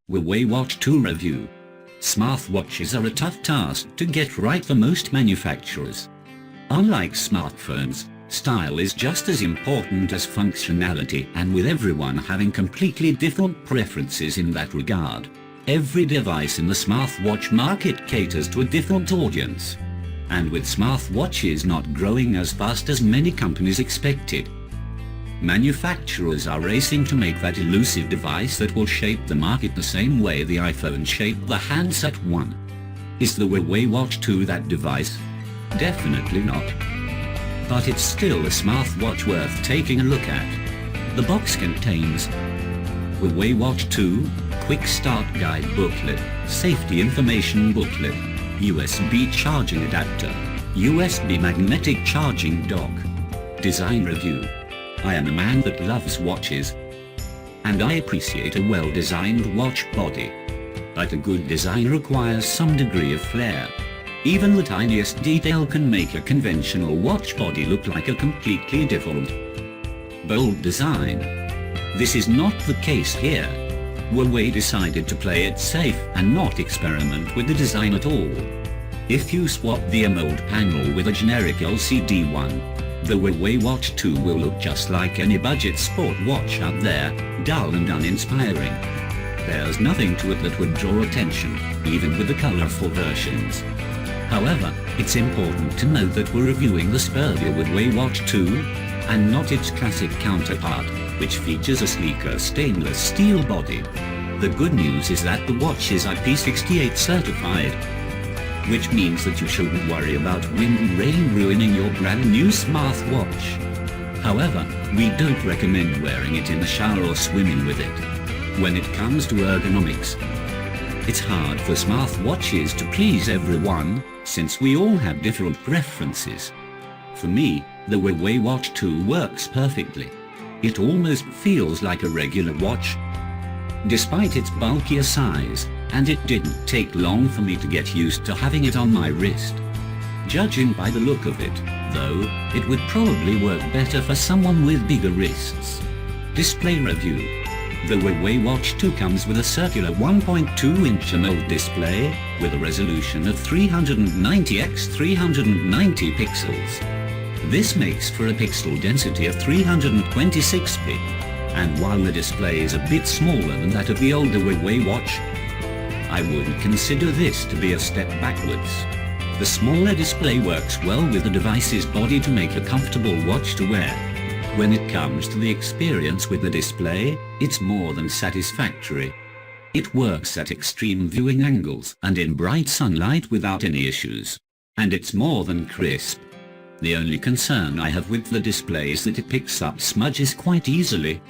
Huawei Watch 2 review. Smartwatches are a tough task to get right for most manufacturers. Unlike smartphones, style is just as important as functionality, and with everyone having completely different preferences in that regard, every device in the smartwatch market caters to a different audience. And with smartwatches not growing as fast as many companies expected, manufacturers are racing to make that elusive device that will shape the market the same way the iPhone shaped the handset one. Is the Huawei Watch 2 that device? Definitely not. But it's still a smartwatch worth taking a look at. The box contains Huawei Watch 2, Quick Start Guide Booklet, Safety Information Booklet, USB Charging Adapter, USB Magnetic Charging Dock. Design Review. I am a man that loves watches, and I appreciate a well-designed watch body. But a good design requires some degree of flair. Even the tiniest detail can make a conventional watch body look like a completely different, bold design. This is not the case here. Huawei decided to play it safe and not experiment with the design at all. If you swap the AMOLED panel with a generic LCD one, the Huawei Watch 2 will look just like any budget sport watch out there, dull and uninspiring. There's nothing to it that would draw attention, even with the colorful versions. However, it's important to note that we're reviewing the spurrier Huawei Watch 2, and not its classic counterpart, which features a sleeker stainless steel body. The good news is that the watch is IP68 certified, which means that you shouldn't worry about wind and rain ruining your brand new smartwatch. However, we don't recommend wearing it in the shower or swimming with it. When it comes to ergonomics, it's hard for smartwatches to please everyone, since we all have different preferences. For me, the Huawei Watch 2 works perfectly. It almost feels like a regular watch, despite its bulkier size, and it didn't take long for me to get used to having it on my wrist. Judging by the look of it, though, it would probably work better for someone with bigger wrists. Display Review. The Huawei Watch 2 comes with a circular 1.2-inch AMOLED display, with a resolution of 390 x 390 pixels. This makes for a pixel density of 326p, and while the display is a bit smaller than that of the older Huawei Watch, I wouldn't consider this to be a step backwards. The smaller display works well with the device's body to make a comfortable watch to wear. When it comes to the experience with the display, it's more than satisfactory. It works at extreme viewing angles and in bright sunlight without any issues. And it's more than crisp. The only concern I have with the display is that it picks up smudges quite easily,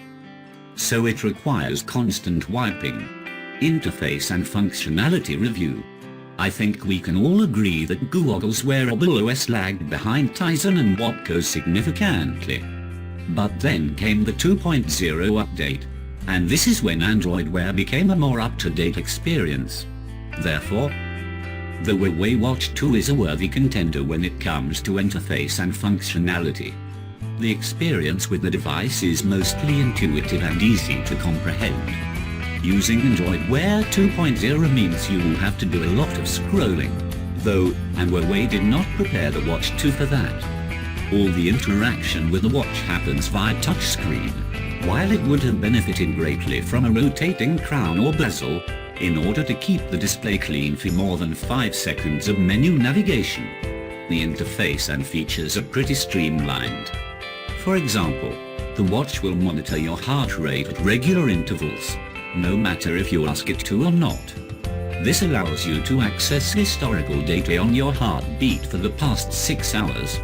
so it requires constant wiping. Interface and functionality review. I think we can all agree that Google's wearable OS lagged behind Tizen and Watco significantly. But then came the 2.0 update, and this is when Android Wear became a more up-to-date experience. Therefore, the Huawei Watch 2 is a worthy contender when it comes to interface and functionality. The experience with the device is mostly intuitive and easy to comprehend. Using Android Wear 2.0 means you will have to do a lot of scrolling, though, and Huawei did not prepare the Watch 2 for that. All the interaction with the watch happens via touchscreen, while it would have benefited greatly from a rotating crown or bezel, in order to keep the display clean for more than 5 seconds of menu navigation. The interface and features are pretty streamlined. For example, the watch will monitor your heart rate at regular intervals, no matter if you ask it to or not. This allows you to access historical data on your heartbeat for the past 6 hours.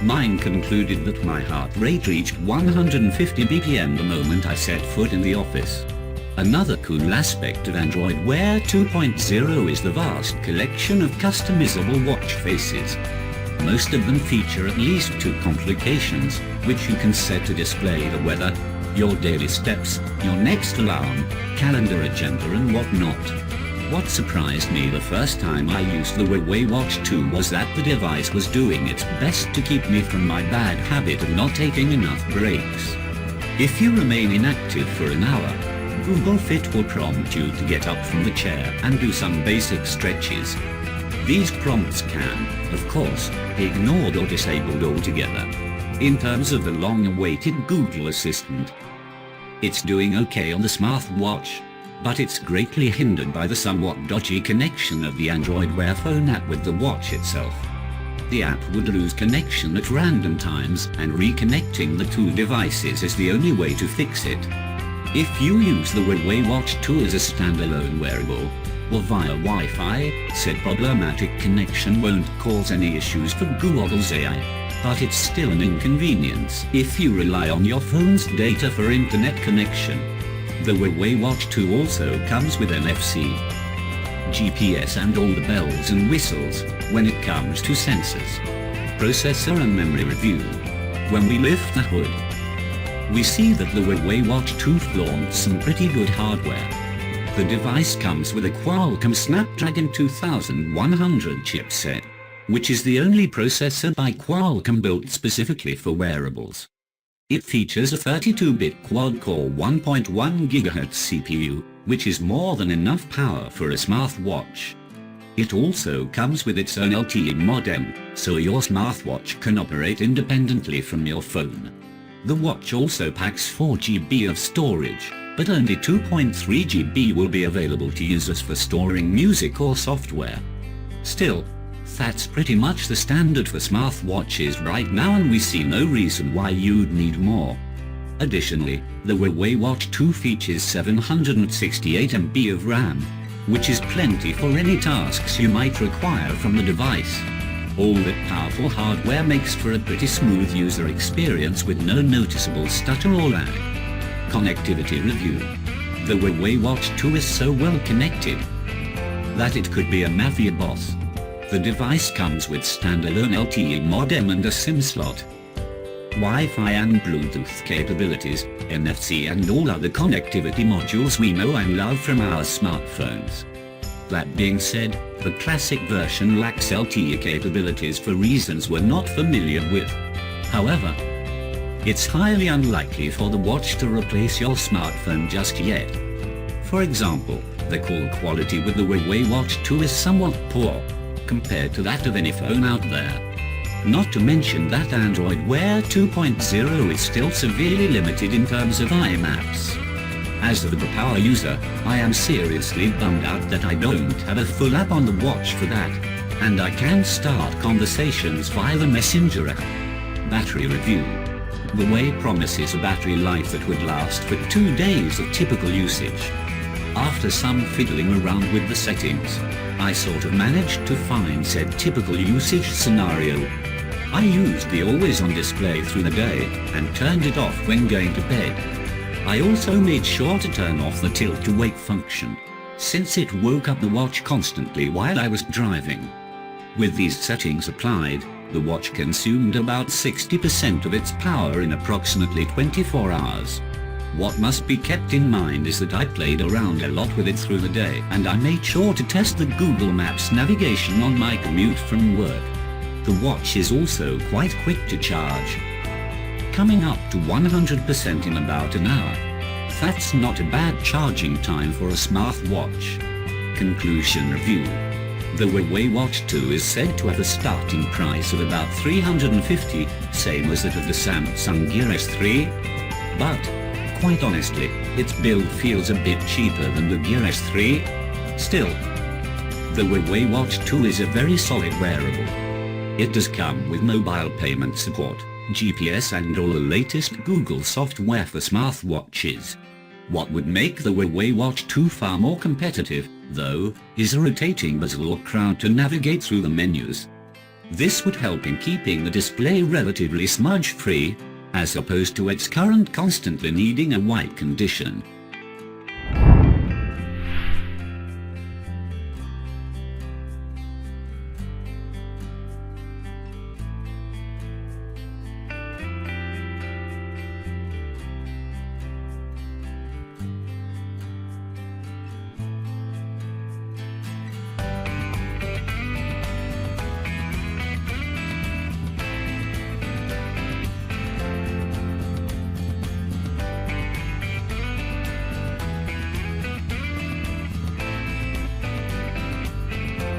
Mine concluded that my heart rate reached 150 BPM the moment I set foot in the office. Another cool aspect of Android Wear 2.0 is the vast collection of customizable watch faces. Most of them feature at least 2 complications, which you can set to display the weather, your daily steps, your next alarm, calendar agenda and whatnot. What surprised me the first time I used the Huawei Watch 2 was that the device was doing its best to keep me from my bad habit of not taking enough breaks. If you remain inactive for an hour, Google Fit will prompt you to get up from the chair and do some basic stretches. These prompts can, of course, be ignored or disabled altogether. In terms of the long-awaited Google Assistant, it's doing okay on the smartwatch, but it's greatly hindered by the somewhat dodgy connection of the Android Wear phone app with the watch itself. The app would lose connection at random times, and reconnecting the two devices is the only way to fix it. If you use the Huawei Watch 2 as a standalone wearable, or via Wi-Fi, said problematic connection won't cause any issues for Google's AI, but it's still an inconvenience if you rely on your phone's data for internet connection. The Huawei Watch 2 also comes with NFC, GPS and all the bells and whistles when it comes to sensors, processor and memory review. When we lift the hood, we see that the Huawei Watch 2 flaunts some pretty good hardware. The device comes with a Qualcomm Snapdragon 2100 chipset, which is the only processor by Qualcomm built specifically for wearables. It features a 32-bit quad-core 1.1 GHz CPU, which is more than enough power for a smartwatch. It also comes with its own LTE modem, so your smartwatch can operate independently from your phone. The watch also packs 4 GB of storage, but only 2.3 GB will be available to users for storing music or software. Still, that's pretty much the standard for smartwatches right now, and we see no reason why you'd need more. Additionally, the Huawei Watch 2 features 768 MB of RAM, which is plenty for any tasks you might require from the device. All that powerful hardware makes for a pretty smooth user experience with no noticeable stutter or lag. Connectivity review. The Huawei Watch 2 is so well connected that it could be a mafia boss. The device comes with standalone LTE modem and a SIM slot, Wi-Fi and Bluetooth capabilities, NFC and all other connectivity modules we know and love from our smartphones. That being said, the classic version lacks LTE capabilities for reasons we're not familiar with. However, it's highly unlikely for the watch to replace your smartphone just yet. For example, the call quality with the Huawei Watch 2 is somewhat poor compared to that of any phone out there. Not to mention that Android Wear 2.0 is still severely limited in terms of iMaps. As the power user, I am seriously bummed out that I don't have a full app on the watch for that, and I can't start conversations via the Messenger app. Battery review. The Huawei promises a battery life that would last for 2 days of typical usage. After some fiddling around with the settings, I sort of managed to find said typical usage scenario. I used the always-on display through the day and turned it off when going to bed. I also made sure to turn off the tilt-to-wake function, since it woke up the watch constantly while I was driving. With these settings applied, the watch consumed about 60% of its power in approximately 24 hours. What must be kept in mind is that I played around a lot with it through the day, and I made sure to test the Google Maps navigation on my commute from work. The watch is also quite quick to charge, coming up to 100% in about an hour. That's not a bad charging time for a smartwatch. Conclusion review. The Huawei Watch 2 is said to have a starting price of about $350, same as that of the Samsung Gear S3, but quite honestly, its build feels a bit cheaper than the Gear S3. Still, the Huawei Watch 2 is a very solid wearable. It does come with mobile payment support, GPS and all the latest Google software for smartwatches. What would make the Huawei Watch 2 far more competitive, though, is a rotating bezel or crown to navigate through the menus. This would help in keeping the display relatively smudge-free, as opposed to its current constantly needing a white condition.